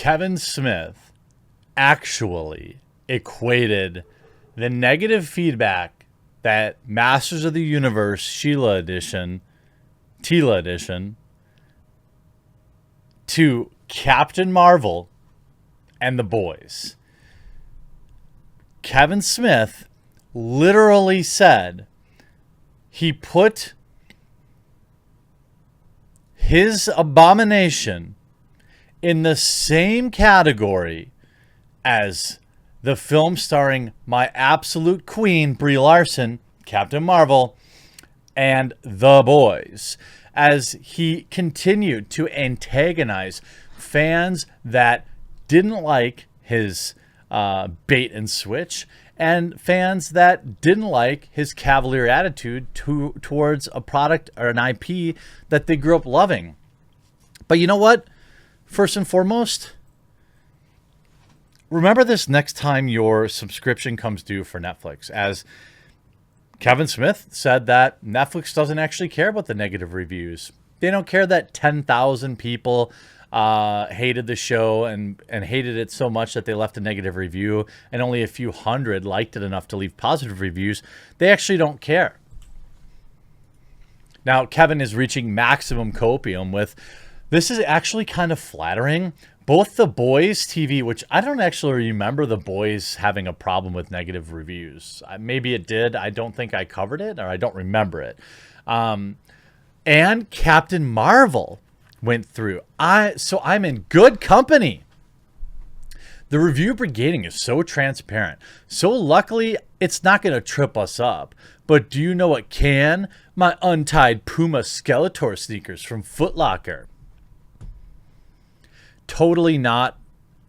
Kevin Smith actually equated the negative feedback that Masters of the Universe Tila Edition to Captain Marvel and the boys. Kevin Smith literally said he put his Abomination in the same category as the film starring my absolute queen, Brie Larson, Captain Marvel, and the boys, as he continued to antagonize fans that didn't like his bait and switch and fans that didn't like his cavalier attitude towards a product or an IP that they grew up loving. But you know what? First and foremost, remember this next time your subscription comes due for Netflix, as Kevin Smith said that Netflix doesn't actually care about the negative reviews. They don't care that 10,000 people hated the show and hated it so much that they left a negative review, and only a few hundred liked it enough to leave positive reviews. They actually don't care. Now, Kevin is reaching maximum copium with, this is actually kind of flattering. Both The Boys TV, which I don't actually remember The Boys having a problem with negative reviews. Maybe it did. I don't think I covered it, or I don't remember it. And Captain Marvel went through. So I'm in good company. The review brigading is so transparent. So luckily, it's not going to trip us up. But do you know what can? My untied Puma Skeletor sneakers from Foot Locker. Totally not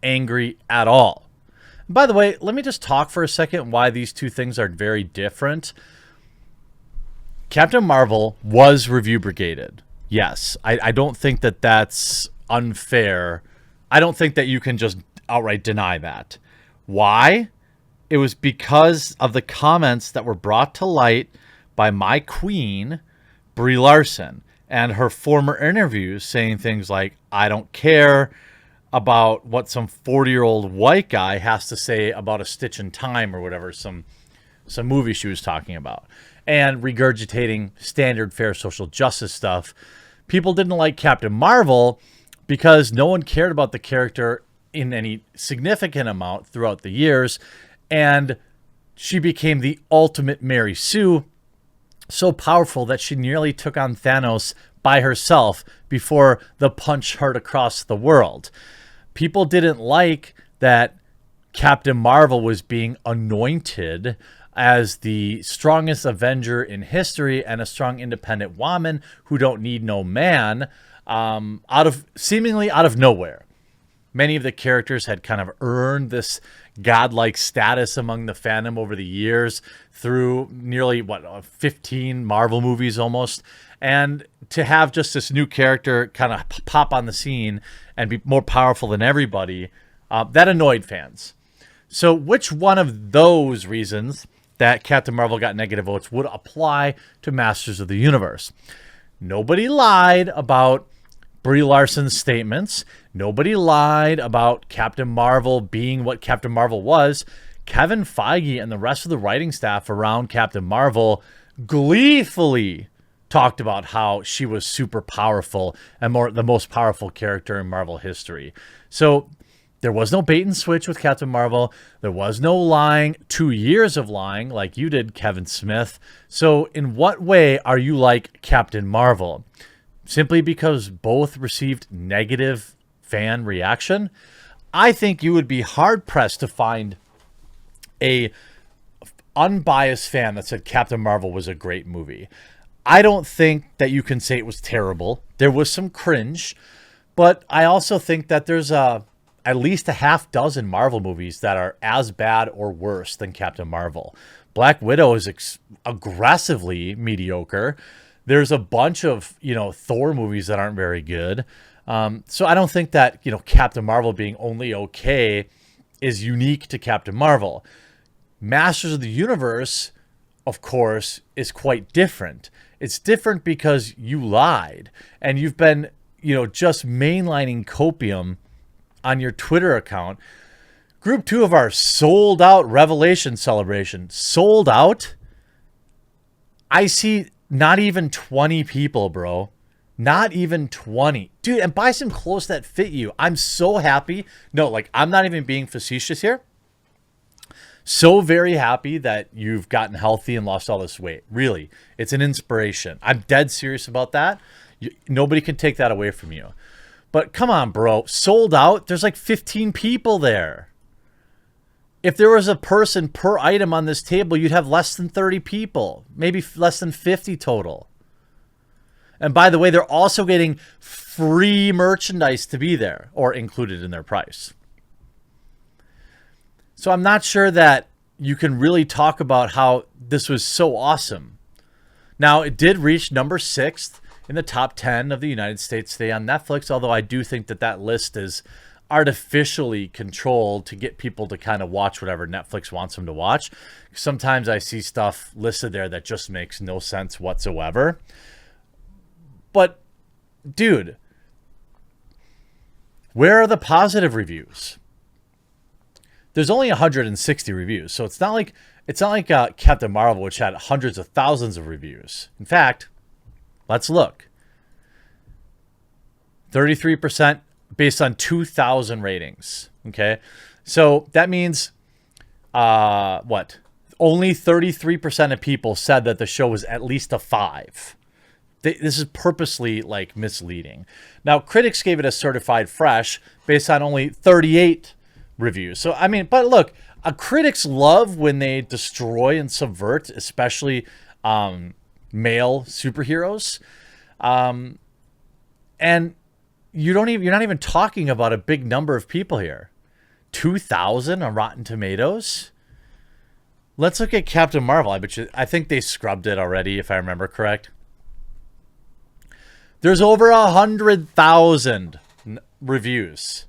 angry at all. By the way, let me just talk for a second why these two things are very different. Captain Marvel was review brigaded. Yes, I don't think that that's unfair. I don't think that you can just outright deny that. Why? It was because of the comments that were brought to light by my queen, Brie Larson, and her former interviews saying things like, I don't care about what some 40-year-old white guy has to say about A Stitch in Time or whatever, some movie she was talking about, and regurgitating standard fair social justice stuff. People didn't like Captain Marvel because no one cared about the character in any significant amount throughout the years, and she became the ultimate Mary Sue, so powerful that she nearly took on Thanos by herself before the punch heard across the world. People didn't like that Captain Marvel was being anointed as the strongest Avenger in history and a strong independent woman who don't need no man, seemingly out of nowhere. Many of the characters had kind of earned this godlike status among the fandom over the years through nearly 15 Marvel movies almost. And to have just this new character kind of pop on the scene and be more powerful than everybody, that annoyed fans. So which one of those reasons that Captain Marvel got negative votes would apply to Masters of the Universe? Nobody lied about Brie Larson's statements. Nobody lied about Captain Marvel being what Captain Marvel was. Kevin Feige and the rest of the writing staff around Captain Marvel gleefully talked about how she was super powerful and the most powerful character in Marvel history. So there was no bait and switch with Captain Marvel. There was no lying, 2 years of lying like you did, Kevin Smith. So in what way are you like Captain Marvel? Simply because both received negative fan reaction? I think you would be hard-pressed to find a unbiased fan that said Captain Marvel was a great movie. I don't think that you can say it was terrible. There was some cringe, but I also think that there's at least a half dozen Marvel movies that are as bad or worse than Captain Marvel. Black Widow is aggressively mediocre. There's a bunch of, Thor movies that aren't very good. So I don't think that, Captain Marvel being only okay is unique to Captain Marvel. Masters of the Universe, of course, is quite different. It's different because you lied and you've been, just mainlining copium on your Twitter account, Group 2 of our sold out Revelation celebration. Sold out? I see not even 20 people, bro. Not even 20. Dude, and buy some clothes that fit you. I'm so happy. No, like, I'm not even being facetious here. So very happy that you've gotten healthy and lost all this weight. Really, it's an inspiration. I'm dead serious about that. Nobody can take that away from you. But come on, bro. Sold out? There's like 15 people there. If there was a person per item on this table, you'd have less than 30 people. Maybe less than 50 total. And by the way, they're also getting free merchandise to be there or included in their price. So I'm not sure that you can really talk about how this was so awesome. Now, it did reach number 6 in the top 10 of the United States today on Netflix, although I do think that that list is artificially controlled to get people to kind of watch whatever Netflix wants them to watch. Sometimes I see stuff listed there that just makes no sense whatsoever. But, dude, where are the positive reviews? There's only 160 reviews, so it's not like Captain Marvel, which had hundreds of thousands of reviews. In fact, let's look. 33% based on 2,000 ratings. Okay, so that means what? Only 33% of people said that the show was at least a 5. This is purposely like misleading. Now, critics gave it a certified fresh based on only 38 reviews. So, I mean, but look, critics love when they destroy and subvert, especially male superheroes. And you're not even talking about a big number of people here. 2,000 on Rotten Tomatoes. Let's look at Captain Marvel. I think they scrubbed it already, if I remember correct. There's over 100,000 reviews.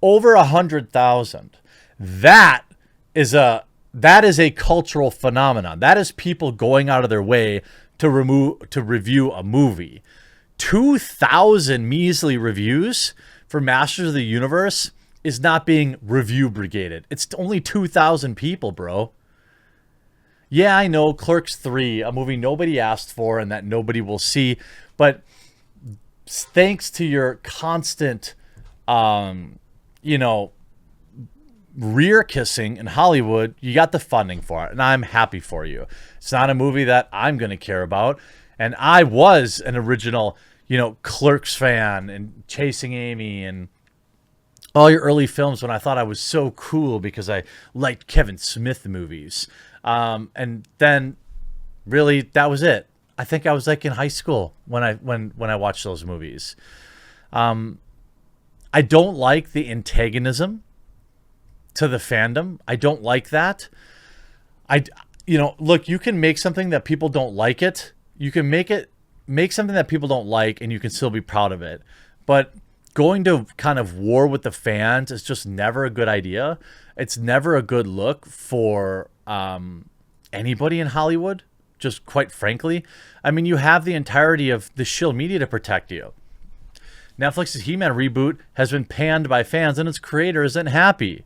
Over 100,000. That is a cultural phenomenon. That is people going out of their way to review a movie. 2,000 measly reviews for Masters of the Universe is not being review brigaded. It's only 2,000 people, bro. Yeah, I know Clerks 3, a movie nobody asked for and that nobody will see, but thanks to your constant, rear kissing in Hollywood, you got the funding for it, and I'm happy for you. It's not a movie that I'm going to care about. And I was an original, Clerks fan and Chasing Amy and all your early films when I thought I was so cool because I liked Kevin Smith movies. And then really that was it. I think I was like in high school when I watched those movies. I don't like the antagonism to the fandom. I don't like that. Look, you can make something that people don't like it. You can make something that people don't like and you can still be proud of it. But going to kind of war with the fans is just never a good idea. It's never a good look for anybody in Hollywood, just quite frankly. I mean, you have the entirety of the shill media to protect you. Netflix's He-Man reboot has been panned by fans and its creator isn't happy.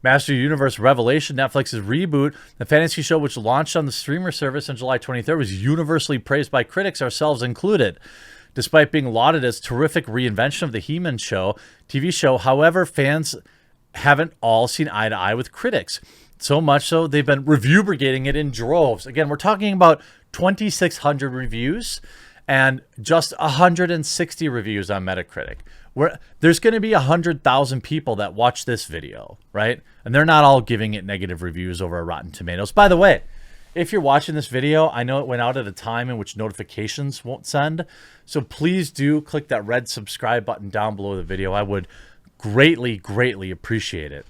Master of the Universe Revelation, Netflix's reboot, the fantasy show which launched on the streamer service on July 23rd, was universally praised by critics, ourselves included. Despite being lauded as terrific reinvention of the He-Man TV show, however, fans haven't all seen eye to eye with critics. So much so, they've been review brigading it in droves. Again, we're talking about 2,600 reviews and just 160 reviews on Metacritic. There's going to be 100,000 people that watch this video, right? And they're not all giving it negative reviews over Rotten Tomatoes. By the way, if you're watching this video, I know it went out at a time in which notifications won't send. So please do click that red subscribe button down below the video. I would greatly, greatly appreciate it.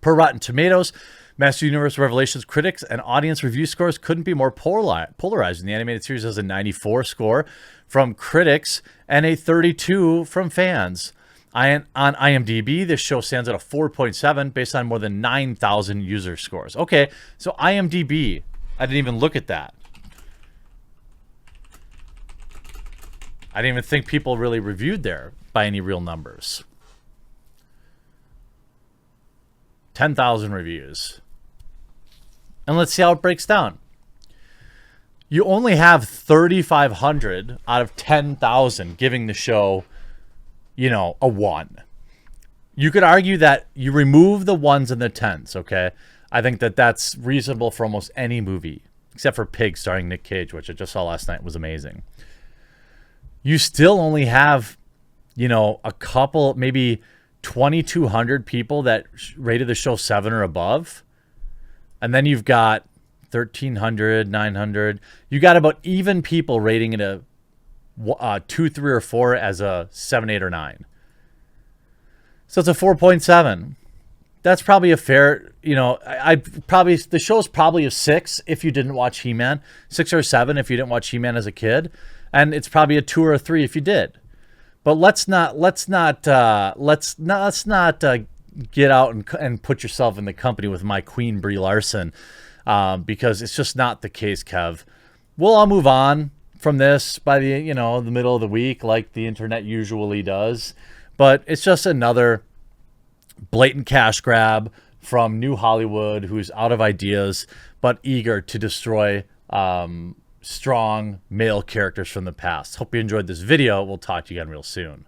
Per Rotten Tomatoes, Master Universe Revelations critics and audience review scores couldn't be more polarized. The animated series has a 94 score from critics and a 32 from fans. On IMDb, this show stands at a 4.7 based on more than 9,000 user scores. Okay, so IMDb, I didn't even look at that. I didn't even think people really reviewed there by any real numbers. 10,000 reviews. And let's see how it breaks down. You only have 3,500 out of 10,000 giving the show, you know, a 1. You could argue that you remove the 1s and the 10s, okay? I think that that's reasonable for almost any movie, except for Pig starring Nick Cage, which I just saw last night, was amazing. You still only have, you know, a couple, maybe 2,200 people that rated the show 7 or above. And then you've got 1,300, 900. You got about even people rating it a 2, 3, or 4 as a 7, 8, or 9. So it's a 4.7. That's probably a fair, you know, the show's probably a 6 if you didn't watch He-Man, 6 or 7 if you didn't watch He-Man as a kid, and it's probably a 2 or a 3 if you did. But let's not get out and put yourself in the company with my queen Brie Larson, because it's just not the case, Kev. We'll all move on from this by the middle of the week, like the internet usually does. But it's just another blatant cash grab from New Hollywood, who's out of ideas but eager to destroy strong male characters from the past. Hope you enjoyed this video. We'll talk to you again real soon.